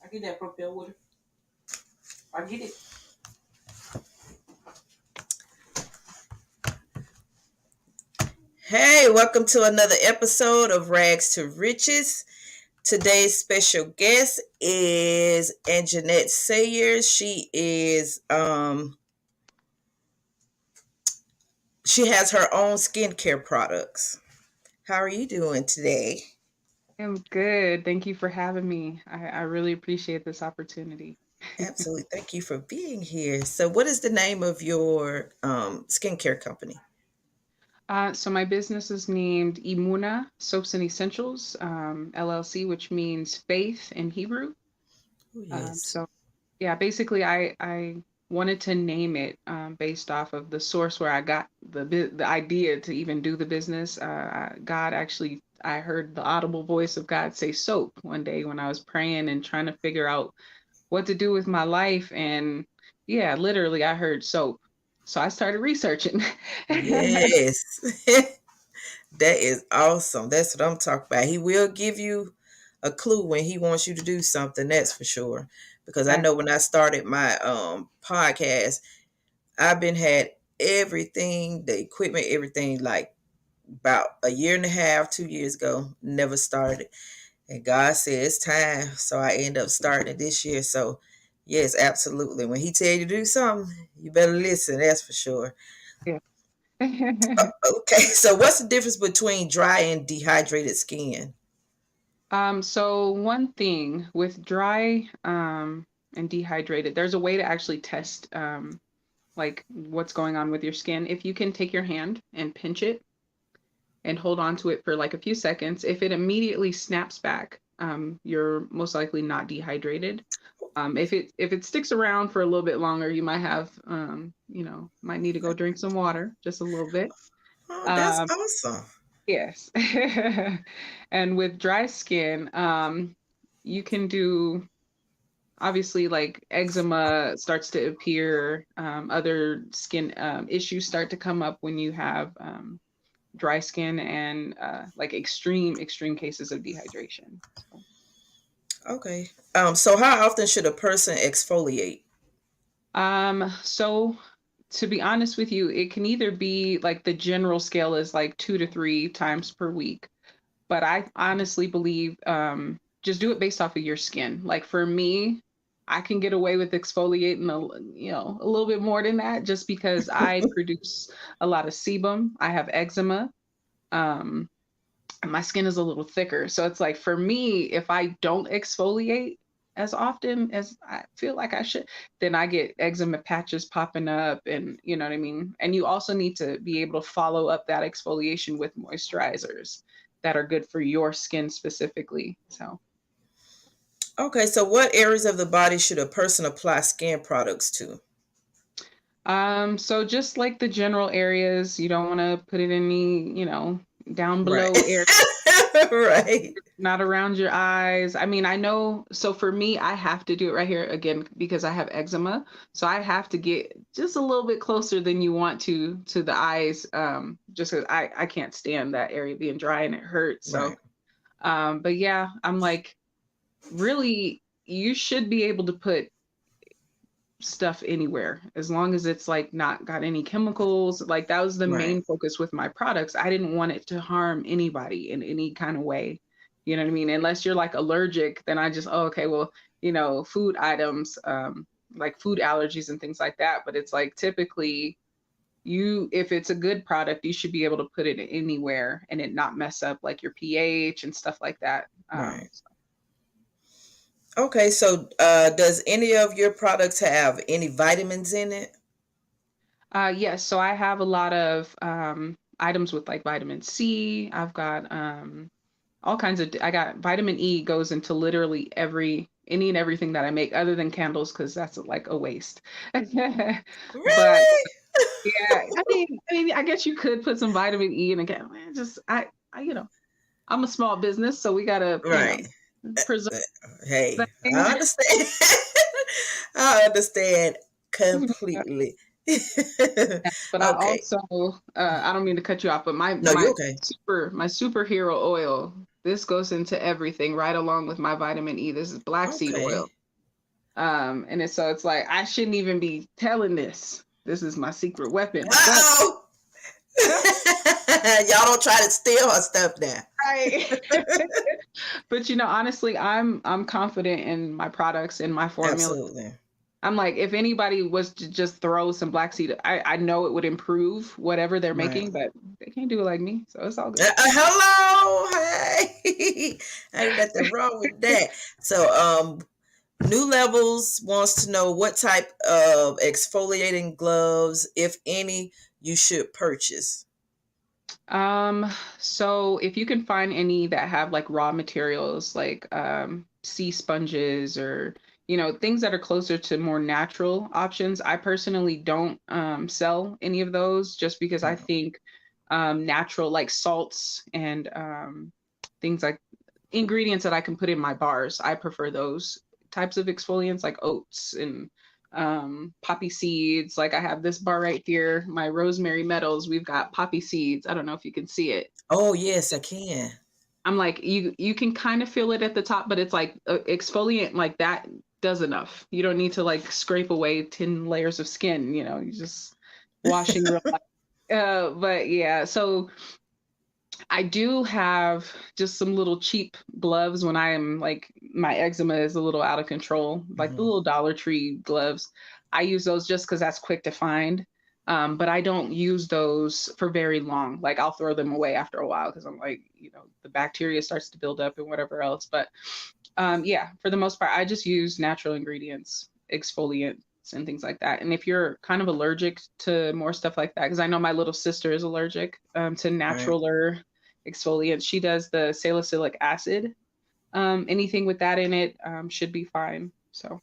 I get that propel water. I get it. Hey, welcome to another episode of Rags to Riches. Today's special guest is Anjanette Sayers. She has her own skincare products. How are you doing today? I'm good. Thank you for having me. I really appreciate this opportunity. Absolutely. Thank you for being here. So, what is the name of your skincare company? So my business is named Imuna Soaps and Essentials LLC, which means faith in Hebrew. Oh, yes. So yeah, basically I wanted to name it based off of the source where I got the idea to even do the business. God actually, I heard the audible voice of God say soap one day when I was praying and trying to figure out what to do with my life. And yeah, literally, I heard soap. So I started researching. Yes. That is awesome. That's what I'm talking about. He will give you a clue when he wants you to do something, that's for sure. Because I Uh, know when I started my podcast, I've been had everything, the equipment, everything like about a year and a half, 2 years ago, never started. And God said it's time. So I end up starting it this year. So yes, absolutely. When he tell you to do something, you better listen, that's for sure. yeah. Okay, so what's the difference between dry and dehydrated skin? So one thing with dry and dehydrated, there's a way to actually test like what's going on with your skin. If you can take your hand and pinch it and hold on to it for like a few seconds, if it immediately snaps back, you're most likely not dehydrated. If it sticks around for a little bit longer, you might have might need to go drink some water, just a little bit. Oh, that's Um, awesome. yes. And with dry skin, you can do obviously like eczema starts to appear, other skin issues start to come up when you have dry skin and like extreme cases of dehydration. So, Okay. So how often should a person exfoliate? so to be honest with you, it can either be like the general scale is like 2 to 3 times per week, but I honestly believe just do it based off of your skin. Like for me, I can get away with exfoliating a little bit more than that just because I produce a lot of sebum. I have eczema. Um, and my skin is a little thicker. So it's like for me, if I don't exfoliate as often as I feel like I should, then I get eczema patches popping up, and you know what I mean? And you also need to be able to follow up that exfoliation with moisturizers that are good for your skin specifically. So Okay, so what areas of the body should a person apply skin products to? so just like the general areas, you don't want to put it in any, down Right. below area, Right. not around your eyes. I mean, I know, so for me, I have to do it right here again because I have eczema. So I have to get just a little bit closer than you want to the eyes, just because I can't stand that area being dry and it hurts. So, Right. but yeah, I'm like, really, you should be able to put stuff anywhere as long as it's like not got any chemicals. Like that was the Right. main focus with my products. I didn't want it to harm anybody in any kind of way. You know what I mean? Unless you're like allergic, then I just, oh, okay, well, food items, like food allergies and things like that. But it's like typically if it's a good product, you should be able to put it anywhere and it not mess up like your pH and stuff like that. Right. Okay, so does any of your products have any vitamins in it? Yes, so I have a lot of items with like vitamin C. I've got all kinds of. I got vitamin E goes into literally any and everything that I make, other than candles, because that's like a waste. But Really? yeah, I mean, I guess you could put some vitamin E in a candle. Just I'm a small business, so we gotta Right. preserve Hey, I things. understand. I understand completely. But I Okay. also, I don't mean to cut you off, but my No, you're my okay. my superhero oil, this goes into everything right along with my vitamin E. This is black seed Okay. oil. So it's like I shouldn't even be telling this. This is my secret weapon. But Uh-oh. Y'all don't try to steal her stuff now. right. But honestly, I'm confident in my products and my formula. Absolutely. I'm like, if anybody was to just throw some black seed, I know it would improve whatever they're Right. making, but they can't do it like me, so it's all good. Hello. Hey. Ain't nothing wrong with that. So, New Levels wants to know what type of exfoliating gloves, if any, you should purchase. So if you can find any that have like raw materials, like sea sponges or things that are closer to more natural options, I personally don't sell any of those just because I think natural like salts and things like ingredients that I can put in my bars, I prefer those types of exfoliants like oats and poppy seeds. Like I have this bar right here, my rosemary metals, we've got poppy seeds. I don't know if you can see it. Oh, yes, I can. I'm like, you can kind of feel it at the top, but it's like exfoliant like that does enough. You don't need to like scrape away 10 layers of skin, you just washing real but yeah, so I do have just some little cheap gloves when I am like my eczema is a little out of control, like the Mhm. little Dollar Tree gloves. I use those just because that's quick to find. But I don't use those for very long. Like I'll throw them away after a while because I'm like, the bacteria starts to build up and whatever else. But yeah, for the most part, I just use natural ingredients, exfoliants and things like that. And if you're kind of allergic to more stuff like that, because I know my little sister is allergic to Right. natural exfoliants, she does the salicylic acid. Anything with that in it should be fine. So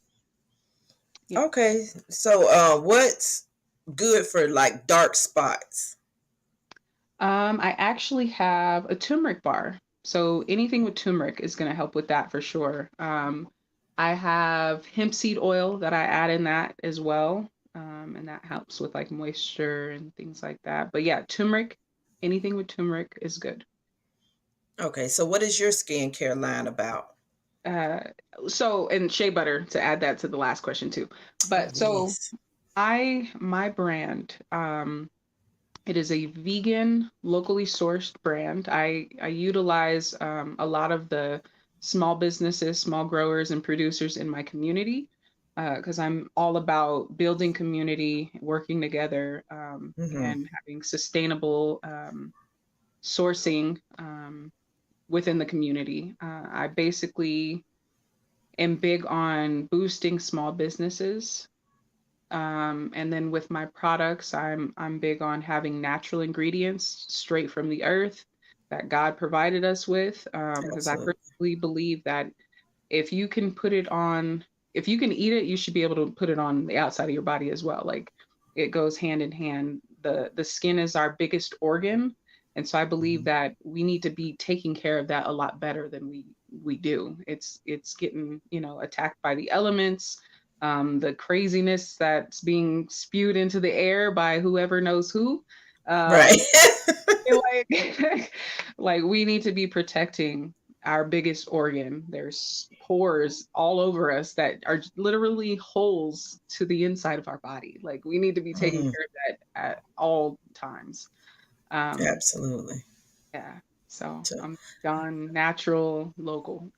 yeah. Okay. So, what's good for like dark spots? I actually have a turmeric bar. So anything with turmeric is going to help with that for sure. I have hemp seed oil that I add in that as well. And that helps with like moisture and things like that. But yeah, turmeric, anything with turmeric is good. Okay. So, what is your skincare line about? Uh, and shea butter to add that to the last question too. Oh, But so yes. my brand, it is a vegan, locally sourced brand. I utilize a lot of the small businesses, small growers, and producers in my community because I'm all about building community, working together, Mm-hmm. and having sustainable sourcing within the community. I basically am big on boosting small businesses, and then with my products, I'm big on having natural ingredients straight from the earth that God provided us with. Because I Absolutely. personally believe that if you can put it on, if you can eat it, you should be able to put it on the outside of your body as well. Like it goes hand in hand. The skin is our biggest organ, and so I believe Mhm. that we need to be taking care of that a lot better than we do. It's getting attacked by the elements, the craziness that's being spewed into the air by whoever knows who. Right. Um, feel like like we need to be protecting our biggest organ. There's pores all over us that are literally holes to the inside of our body. Like we need to be taking Mhm. care of that at all times. Um, Absolutely. yeah. So So, I'm John natural local.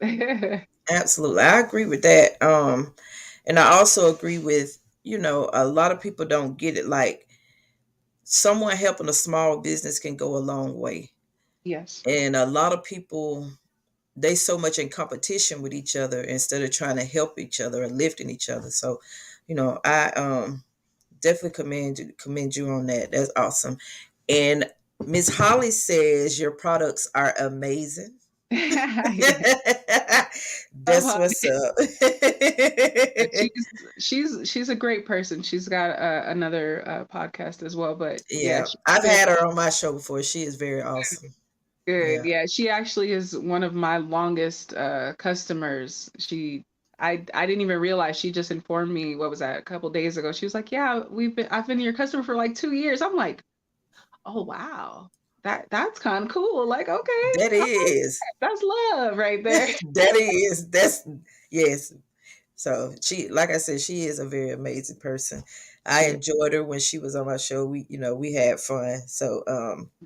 absolutely. I agree with that. And I also agree with, a lot of people don't get it. Like someone helping a small business can go a long way. Yes. And a lot of people, they so much in competition with each other instead of trying to help each other and lifting each other. So, I definitely commend you on that. That's awesome. And Miss Holly says your products are amazing. Yeah. That's Oh, what's up. but she's a great person. She's got another podcast as well. But yeah, Yeah, she's I've been had her on my show before. She is very awesome. good. Yeah. Yeah, she actually is one of my longest customers. I didn't even realize she just informed me, what was that, a couple days ago. She was like, "Yeah, I've been your customer for like 2 years." I'm like, "Oh wow, that's kind of cool." Like, okay, That is. that's love right there. That is. That's yes. So she, like I said, she is a very amazing person. I Yeah, enjoyed her when she was on my show. We had fun. So,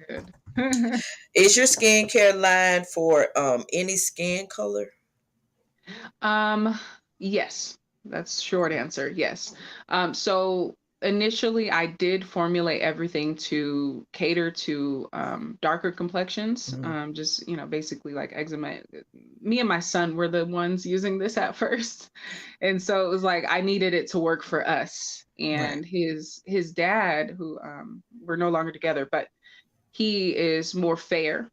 good. is your skincare line for any skin color? Um, yes, that's short answer. Yes. So initially I did formulate everything to cater to darker complexions. Mhm. Just, basically like eczema. Me and my son were the ones using this at first. And so it was like I needed it to work for us. Right. And his dad, who we're no longer together, but he is more fair.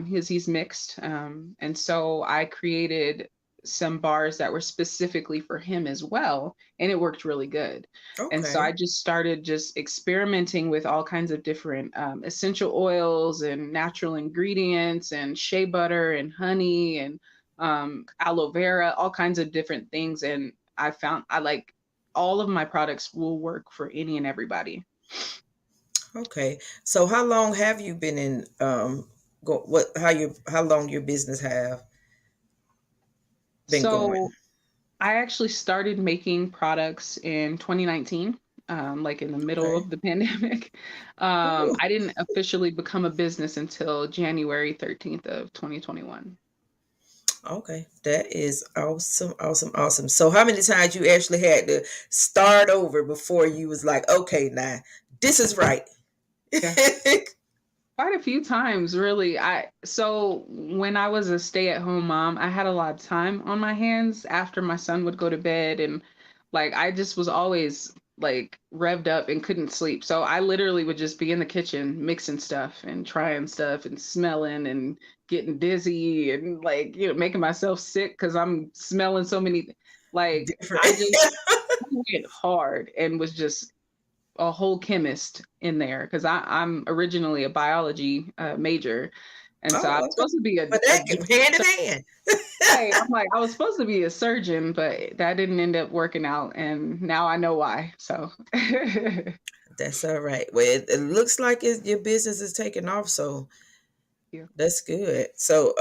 He's mixed, and so I created some bars that were specifically for him as well, and it worked really good. And so Okay. I just started just experimenting with all kinds of different essential oils and natural ingredients and shea butter and honey and aloe vera, all kinds of different things. And I found I like all of my products will work for any and everybody. Okay. So how long have you been in what how long your business have been going? So I actually started making products in 2019, like in the middle Okay. of the pandemic. Ooh, I didn't officially become a business until January 13th of 2021. okay. That is awesome, awesome, awesome. So how many times you actually had to start over before you was like, okay, now this is right. Yeah. Quite a few times, really. So when I was a stay-at-home mom, I had a lot of time on my hands after my son would go to bed, and like I just was always like revved up and couldn't sleep. So I literally would just be in the kitchen mixing stuff and trying stuff and smelling and getting dizzy and like, making myself sick because I'm smelling so many like Different. I just went hard and was just a whole chemist in there because I'm originally a biology major, and so I Oh, was okay. supposed to be But that can hand in hand. right. I'm like I was supposed to be a surgeon, but that didn't end up working out, and now I know why. So That's all right. Well, it looks like your business is taking off, so yeah. that's good. So,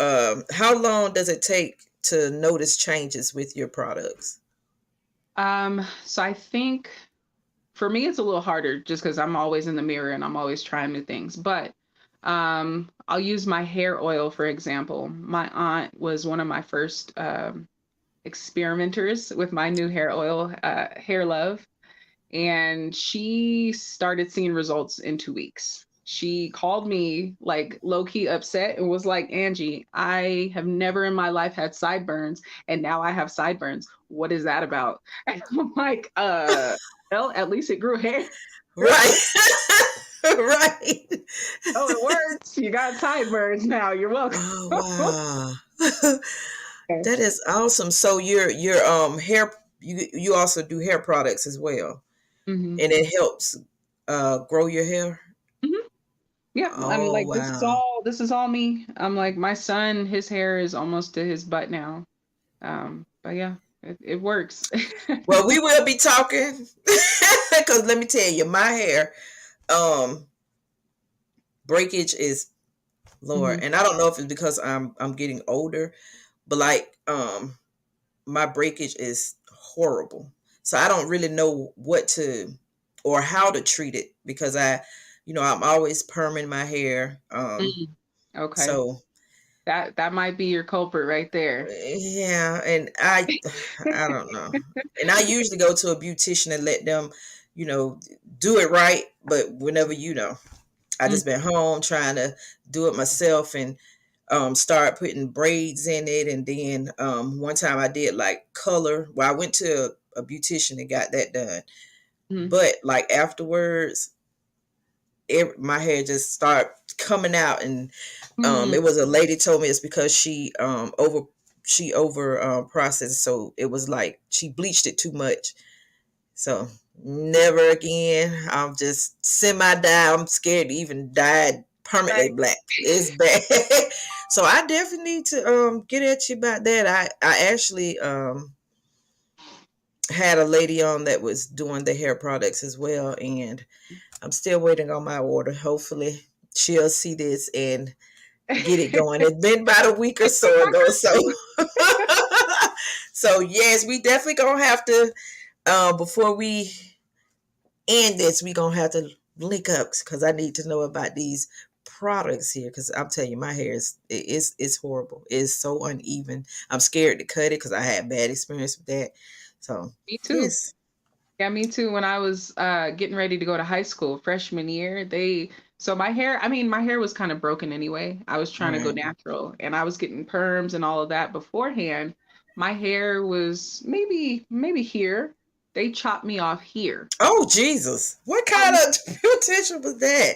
how long does it take to notice changes with your products? So I think for me it's a little harder just because I'm always in the mirror and I'm always trying new things. But I'll use my hair oil for example. My aunt was one of my first experimenters with my new hair oil, Hair Love, and she started seeing results in 2 weeks. She called me like low key upset and was like, Angie, I have never in my life had sideburns, and now I have sideburns. What is that about? And I'm like, well, at least it grew hair. Right. Right. Oh, it works. You got sideburns now. You're welcome. Oh wow. That is awesome. So your hair, you also do hair products as well, Hmm. and it helps grow your hair. Hmm. Yeah, I'm Oh like, this is wow. all me. I'm like, my son, his hair is almost to his butt now. But yeah, it works. Well, we will be talking because let me tell you, my hair um breakage is Lord, Hmm. and I don't know if it's because I'm getting older, but like my breakage is horrible. So I don't really know what to or how to treat it because I'm always perming my hair. Mm. Okay, So that might be your culprit right there. yeah, and I don't know. And I usually go to a beautician and let them, you know, do it right. But whenever I Mm. just been home trying to do it myself and start putting braids in it. And then one time I did like color. Well, I went to a beautician and got that done. Mhm. But like afterwards, my hair just started coming out, and Mm. it was a lady told me it's because she over processed, so it was like she bleached it too much. So never again. I'm just semi dye. I'm scared to even dye it permanently Right. black. It's bad. So I definitely need to get at you about that. I actually had a lady on that was doing the hair products as well, and I'm still waiting on my order. Hopefully she'll see this and get it going. It's been about a week or so ago, so So yes, we definitely gonna have to before we end this, we gonna have to link up because I need to know about these products here because I'm telling you, my hair is horrible. It's so uneven. I'm scared to cut it because I had bad experience with that. So Me too. yes. Yeah, me too. When I was getting ready to go to high school, freshman year, so my hair, I mean, my hair was kind of broken anyway. I was trying to go Right. natural and I was getting perms and all of that beforehand. My hair was maybe here. They chopped me off here. Oh Jesus! What kind Um, of potential was that?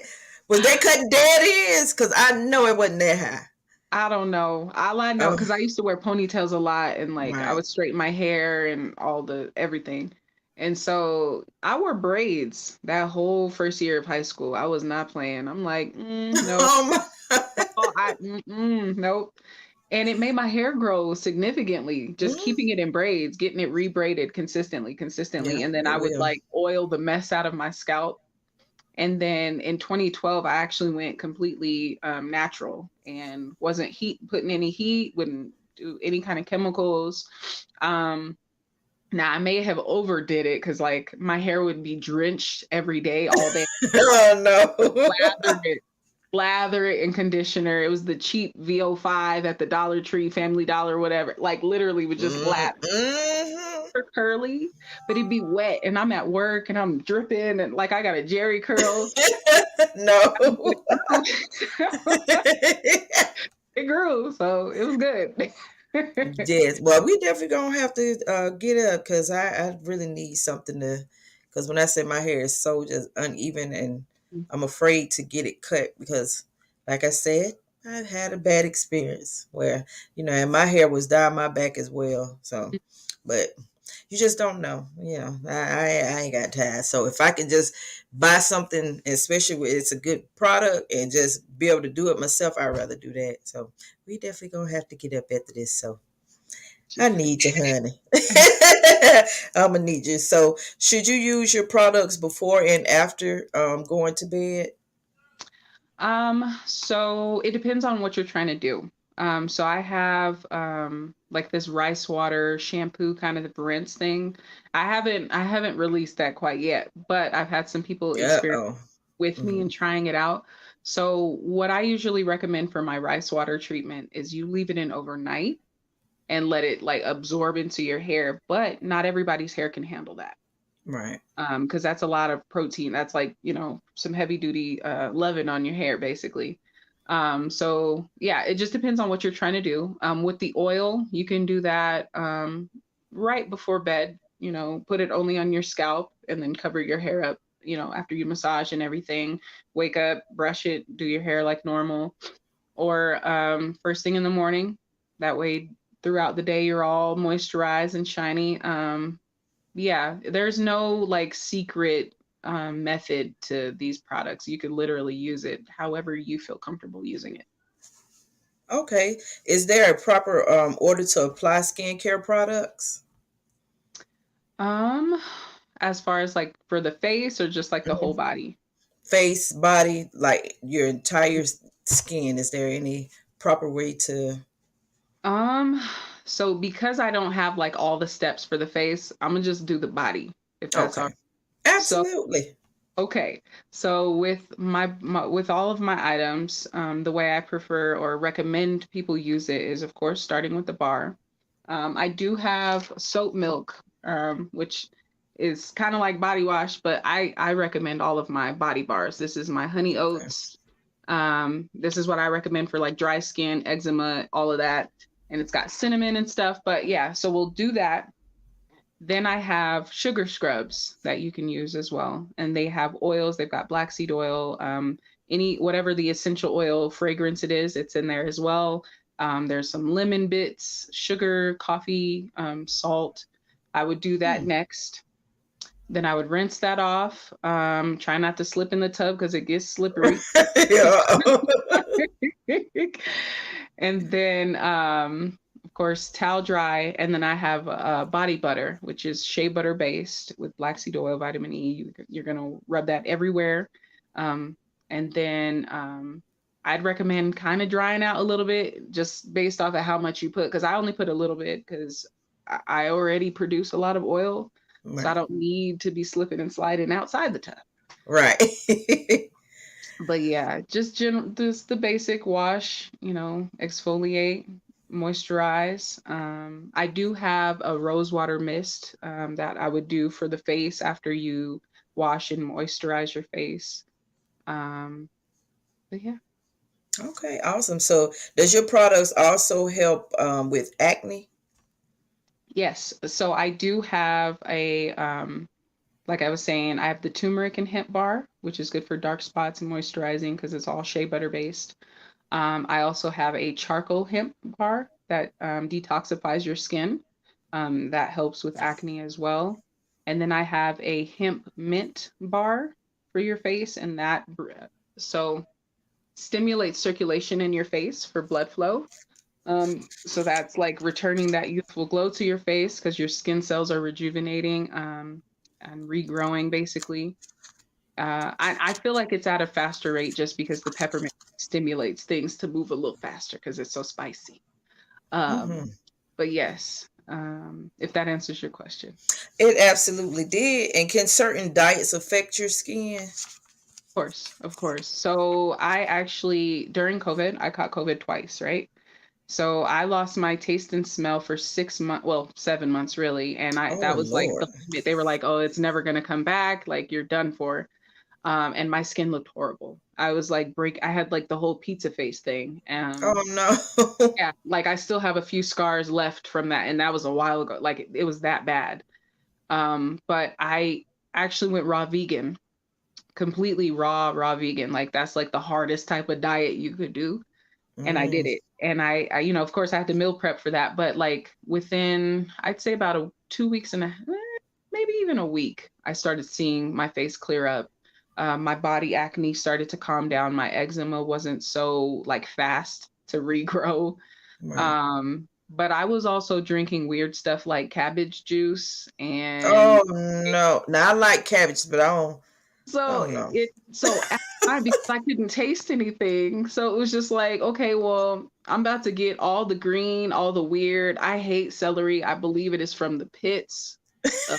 Was they cutting dead ends? Because I know it wasn't that high. I don't know. All I know, Oh, because I used to wear ponytails a lot and like I right. would straighten my hair and all the everything. And so I wore braids that whole first year of high school. I was not playing. I'm like, no, Oh my. nope. And it made my hair grow significantly, just Mm, keeping it in braids, getting it rebraided yeah, consistently. And then I it would will. like oil the mess out of my scalp. And then in 2012, I actually went completely natural and wasn't putting any heat, wouldn't do any kind of chemicals. Um, Now I may have overdid it because like my hair would be drenched every day, all day. Oh no. Lather it, lather it in conditioner. It was the cheap VO5 at the Dollar Tree, Family Dollar, whatever. Like literally would just Mm, lather mhm. curly, but it'd be wet and I'm at work and I'm dripping and like I got a Jerry curl. But No. it grew, so it was good. Yes. Well, we definitely gonna have to get up because I really need something to. Because when I say my hair is so just uneven, and I'm afraid to get it cut because, like I said, I've had a bad experience where and my hair was down my back as well. So, but you just don't know. I ain't got time. So if I can just buy something, especially when it's a good product, and just be able to do it myself, I'd rather do that. So we definitely gonna have to get up after this. So I need you, honey. I'm gonna need you. So should you use your products before and after going to bed? So it depends on what you're trying to do. So I have like this rice water shampoo kind of the rinse thing. I haven't released that quite yet, but I've had some people Uh experiment oh. with me Hmm. and trying it out. So what I usually recommend for my rice water treatment is you leave it in overnight and let it like absorb into your hair, but not everybody's hair can handle that. Right. Because that's a lot of protein. That's like, some heavy duty leaven on your hair, basically. So yeah, it just depends on what you're trying to do. With the oil, you can do that right before bed, put it only on your scalp and then cover your hair up, after you massage and everything. Wake up, brush it, do your hair like normal. Or first thing in the morning. That way, throughout the day, you're all moisturized and shiny. Yeah, there's no like secret method to these products. You could literally use it however you feel comfortable using it. Okay. Is there a proper order to apply skincare products? Um, as far as like for the face or just like the whole Mhm. body. Face, body, like your entire skin. Is there any proper way to? Um, so because I don't have like all the steps for the face, I'm gonna just do the body if that's all. Okay. So Absolutely. okay, so with with all of my items, the way I prefer or recommend people use it is, of course, starting with the bar. I do have soap milk, which is kind of like body wash, but I recommend all of my body bars. This is my honey Okay. oats. This is what I recommend for like dry skin, eczema, all of that, and it's got cinnamon and stuff. But yeah, so we'll do that. Then I have sugar scrubs that you can use as well. And they have oils. They've got black seed oil, any whatever the essential oil fragrance it is, it's in there as well. There's some lemon bits, sugar, coffee, salt. I would do that Hmm. next. Then I would rinse that off. Try not to slip in the tub because it gets slippery. Yeah. And then, of course, towel dry. And then I have body butter, which is shea butter based with black seed oil, vitamin E. You're going to rub that everywhere. Um, and then I'd recommend kind of drying out a little bit just based off of how much you put, because I only put a little bit because I already produce a lot of oil, so I Right. don't need to be slipping and sliding outside the tub. Right. But yeah, just the basic wash, exfoliate, moisturize. I do have a rose water mist that I would do for the face after you wash and moisturize your face. Um, but yeah. Okay, awesome. So, does your products also help with acne? Yes. So I do have like I was saying, I have the turmeric and hemp bar, which is good for dark spots and moisturizing because it's all shea butter based. I also have a charcoal hemp bar that detoxifies your skin. That helps with acne as well. And then I have a hemp mint bar for your face, and so stimulates circulation in your face for blood flow. So that's like returning that youthful glow to your face because your skin cells are rejuvenating and regrowing basically. I feel like it's at a faster rate just because the peppermint stimulates things to move a little faster because it's so spicy. Um, Hmm. but yes, if that answers your question. It absolutely did. And can certain diets affect your skin? Of course, of course. So I actually, during COVID, I caught COVID twice, right? So I lost my taste and smell for 6 months, well, 7 months really. And Oh, that was like Lord. the limit. They were like, oh, it's never going to come back. Like you're done for. And my skin looked horrible. I was like I had like the whole pizza face thing. Oh, no. Yeah, like I still have a few scars left from that, and that was a while ago. Like it was that bad. But I actually went raw vegan, completely raw vegan. Like that's like the hardest type of diet you could do, and I did Mm, it. And I of course, I had to meal prep for that. But like within, I'd say about 2 weeks and maybe even a week, I started seeing my face clear up. My body acne started to calm down. My eczema wasn't so like fast to regrow. right. But I was also drinking weird stuff like cabbage juice and Oh, no. Now, I like cabbage, but I so don't know. at the time because I couldn't taste anything. So it was just like, okay, well, I'm about to get all the green, all the weird. I hate celery. I believe it is from the pits. Uh,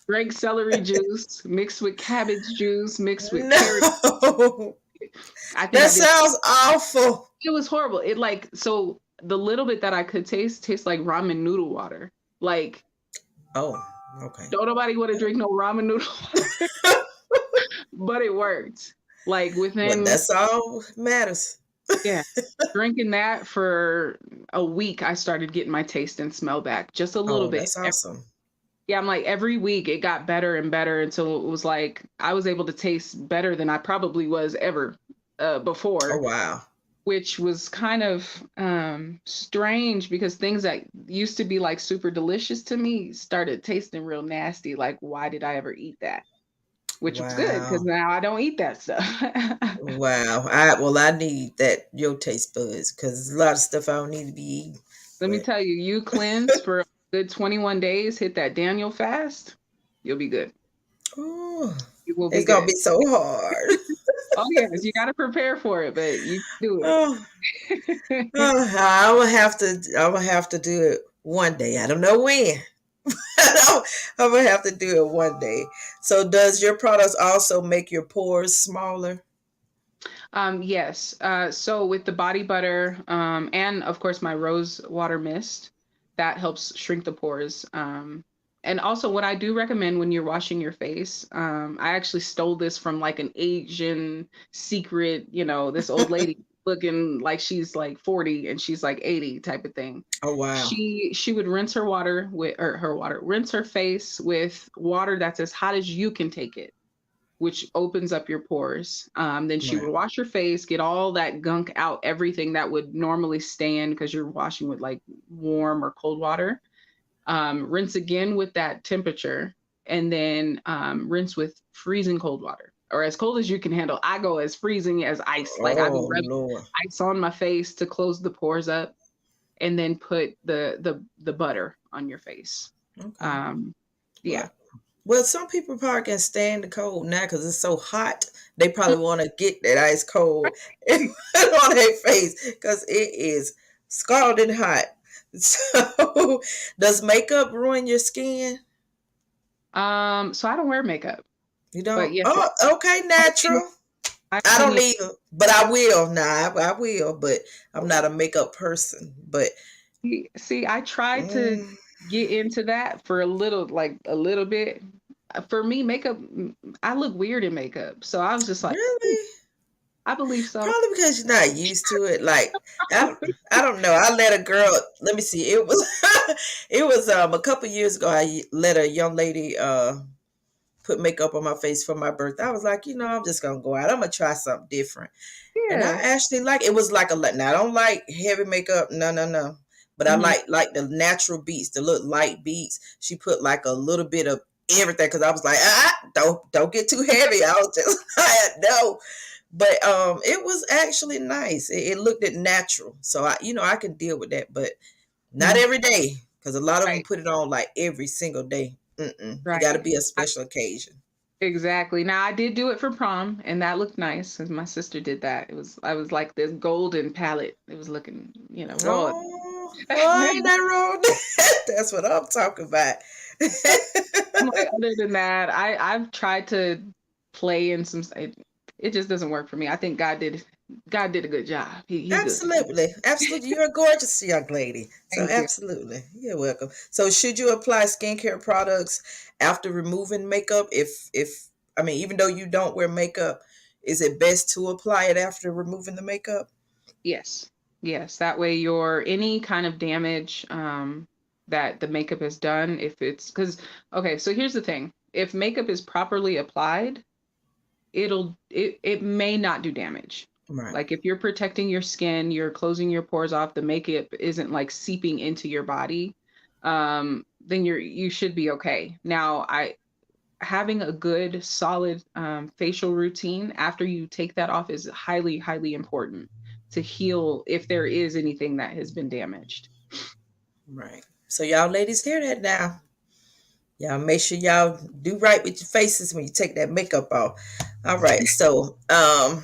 Drank celery juice mixed with cabbage juice mixed with carrot. No. I think That I did. sounds awful. It was horrible. It like so the little bit that I could taste tastes like ramen noodle water. Like Oh, okay. don't nobody want to drink no ramen noodle water, but it worked. Like Well, within that's all matters. yeah, drinking that for a week, I started getting my taste and smell back just a little Oh, bit. that's awesome. Yeah, I'm like every week it got better and better until it was like I was able to taste better than I probably was ever Oh, before, wow. which was kind of strange because things that used to be like super delicious to me started tasting real nasty. Like, why did I ever eat that? Which was good because Wow. now I don't eat that stuff. Wow. I need that your taste buds because there's a lot of stuff I don't need to be eating. Let me But tell you, you cleanse for a good 21 days, hit that Daniel fast, you'll be good. oh, You will be it's gonna good. be so hard. Oh, yes, you got to prepare for it, but you do Oh, it. oh, I will have to. I will have to do it one day. I don't know when. I'm gonna have to do it one day. So, does your products also make your pores smaller? Yes. So with the body butter, and of course my rose water mist, that helps shrink the pores. And also what I do recommend when you're washing your face, I actually stole this from like an Asian secret, this old lady looking like she's like 40 and she's like 80 type of thing. Oh, wow. She would rinse her water with or her water, rinse her face with water that's as hot as you can take it, which opens up your pores. Then she Right. would wash your face, get all that gunk out, everything that would normally stay in because you're washing with like warm or cold water. Rinse again with that temperature, and then rinse with freezing cold water or as cold as you can handle. I go as freezing as ice. Like I be Oh, rubbing Lord. ice on my face to close the pores up, and then put the butter on your face. Okay. Um, yeah. Well, well, some people probably can stand the cold now because it's so hot. They probably want to get that ice cold on their face because it is scalding hot. So, does makeup ruin your skin? So I don't wear makeup, You but don't? yes, Oh, okay, I've seen natural. I've I seen don't the either, but I will. Nah, I will, but I'm not a makeup person. But see, I tried to mm, get into that for a little bit. For me, makeup, I look weird in makeup. So I was just like, really, I believe so. probably because you're not used to it. Like I, I don't know. I let a girl. Let me see. It was, it was a couple years ago. I let a young lady put makeup on my face for my birthday. I was like, I'm just gonna go out. I'm gonna try something different. And I Yeah. actually like it. Was like a now I don't like heavy makeup. No, no, no. But I Hmm. like the natural beats, the little light beats. She put like a little bit of everything because I was like, don't get too heavy. I was just no. But it was actually nice. It looked it natural. So I can deal with that, but not every day because a lot of them Right. put it on like every single day. It got to Right. be a special occasion. Exactly. Now I did do it for prom, and that looked nice because my sister did that. I was like this golden palette. It was looking, raw. Ain't that wrong? That's what I'm talking about. I'm like, other than that, I've tried to play in some. It just doesn't work for me. I think God did a good job. He good. Absolutely. Absolutely. You're a gorgeous young lady. So Thank you. absolutely. You're welcome. So should you apply skincare products after removing makeup? If I mean, even though you don't wear makeup, is it best to apply it after removing the makeup? Yes. Yes. That way, your any kind of damage that the makeup has done, if it's because okay, so here's the thing: if makeup is properly applied, it may not do damage. Right. Like if you're protecting your skin, you're closing your pores off, the makeup isn't like seeping into your body, then you should be okay. Now, I having a good solid facial routine after you take that off is highly highly important to heal if there is anything that has been damaged. Right. So y'all ladies hear that now. Y'all make sure y'all do right with your faces when you take that makeup off. All right. So I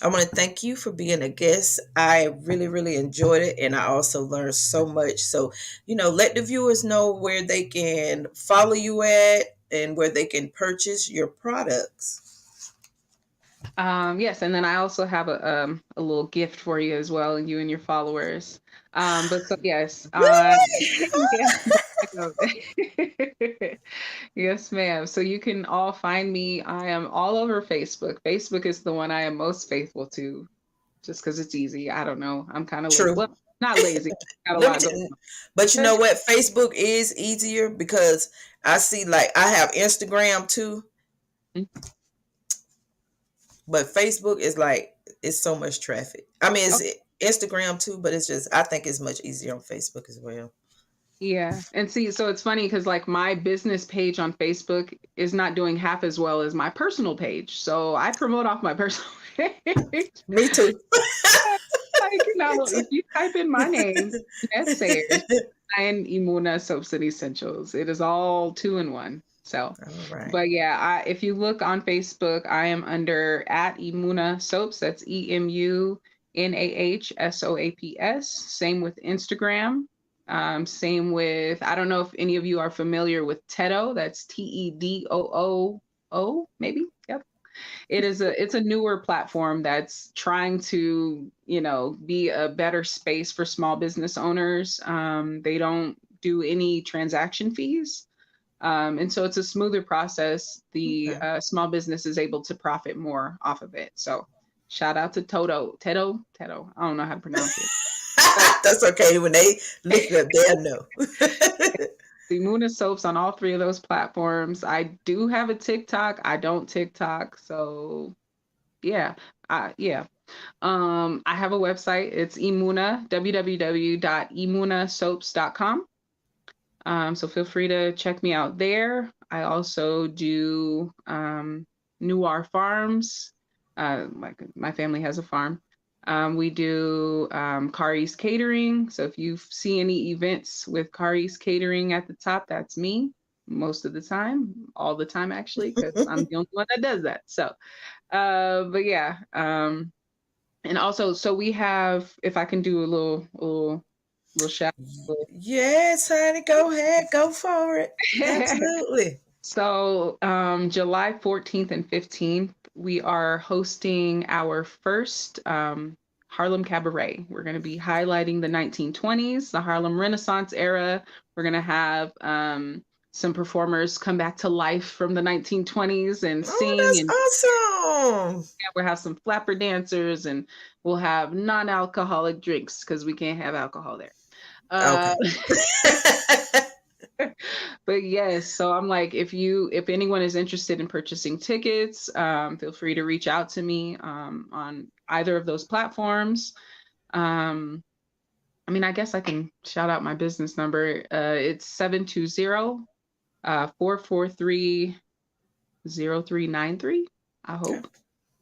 want to thank you for being a guest. I really, really enjoyed it. And I also learned so much. So, let the viewers know where they can follow you at and where they can purchase your products. Yes, and then I also have a little gift for you as well, you and your followers. But so yes, yeah, I know. Yes, ma'am. So you can all find me. I am all over Facebook. Facebook is the one I am most faithful to, just because it's easy. I don't know. I'm kind of late. True. Well, not lazy. Got a Let me lot tell going you, but you on. know what? Facebook is easier because I see like I have Instagram too, but Facebook is like it's so much traffic. I mean, Oh, it's Instagram too, but it's just I think it's much easier on Facebook as well. yeah. And see, so it's funny because like my business page on Facebook is not doing half as well as my personal page. So I promote off my personal page. Me too. Like, Me if you type in my name, too. Ness Sayers, and Imuna Soaps and Essentials, it is all two in one. So, All right. but yeah, if you look on Facebook, I am under at Imuna Soaps. That's EMUNAHSOAPS. Same with Instagram. Same with, I don't know if any of you are familiar with Tedo. That's TEDOOO, maybe. Yep. It's a newer platform that's trying to be a better space for small business owners. They don't do any transaction fees, and so it's a smoother process. The Okay. small business is able to profit more off of it. So shout out to Tedo. I don't know how to pronounce it, but That's okay. When they look it up, they'll know. the Muna Soaps on all three of those platforms. I do have a TikTok. I don't TikTok, so yeah, yeah. I have a website. It's Imuna, www.imunasoaps.com. So feel free to check me out there. I also do Noir Farms. My family has a farm. We do Kari's Catering. So if you see any events with Kari's Catering at the top, that's me most of the time, all the time actually, because I'm the only one that does that. So, but yeah. And also, so we have, if I can do a little little shout out. Yes, honey, go ahead, go for it. Absolutely. So, July 14th and 15th, we are hosting our first Harlem Cabaret. We're going to be highlighting the 1920s, the Harlem Renaissance era. We're going to have some performers come back to life from the 1920s and Oh, sing, that's and awesome. we'll have some flapper dancers, and we'll have non-alcoholic drinks because we can't have alcohol there. Uh, Okay. but yes, so I'm like, if anyone is interested in purchasing tickets, feel free to reach out to me on either of those platforms. um I mean, I guess I can shout out my business number. It's 720-443-0393. I Okay. hope.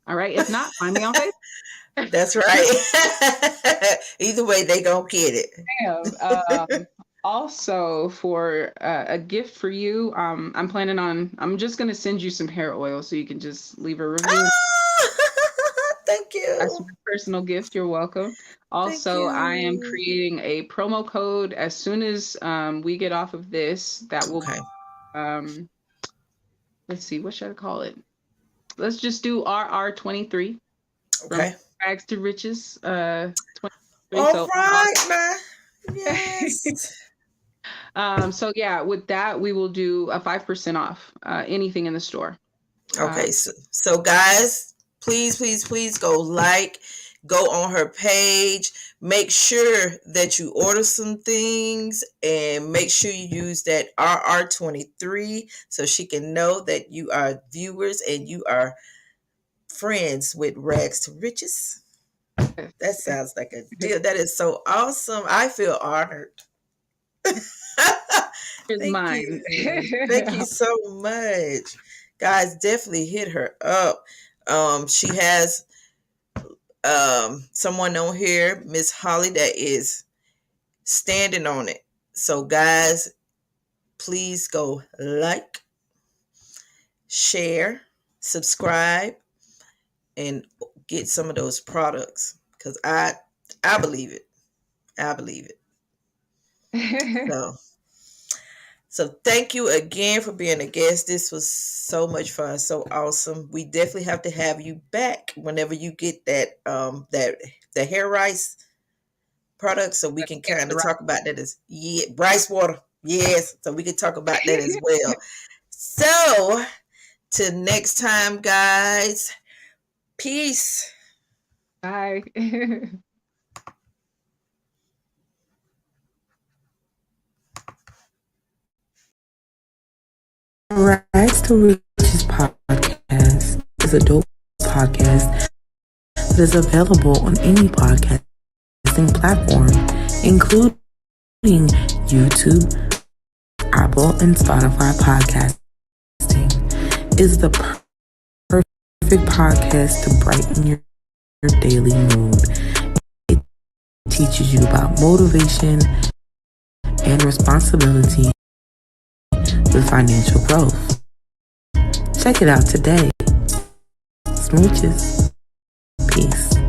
All right, if not, find me on Facebook. That's right. Either way, they gonna get it. Also, for a gift for you, I'm just going to send you some hair oil so you can just leave a review. Thank That's you. my personal gift. You're welcome. Thank Also, I am you. creating a promo code as soon as we get off of this that will, Okay. let's see, what should I call it? Let's just do RR23 from Okay. Rags to Riches 23. All So right, man. Yes. So yeah, with that, we will do a 5% off anything in the store. Okay. So guys, please go on her page. Make sure that you order some things and make sure you use that RR23 so she can know that you are viewers and you are friends with Rags to Riches. That sounds like a deal. That is so awesome. I feel honored. Here's Thank mine. you. Thank you so much. Guys, definitely hit her up. She has someone on here, Miss Holly, that is standing on it. So guys, please go like, share, subscribe, and get some of those products. Because I believe it. I believe it. So thank you again for being a guest. This was so much fun, so awesome. We definitely have to have you back whenever you get that the hair rice product, so we can kind of talk about that as rice water. Yes, so we can talk about that as well. So till next time, guys. Peace. Bye. Rise to Riches podcast is a dope podcast that is available on any podcasting platform, including YouTube, Apple, and Spotify podcasting. Is the perfect podcast to brighten your daily mood. It teaches you about motivation and responsibility with financial growth. Check it out today. Smooches. Peace.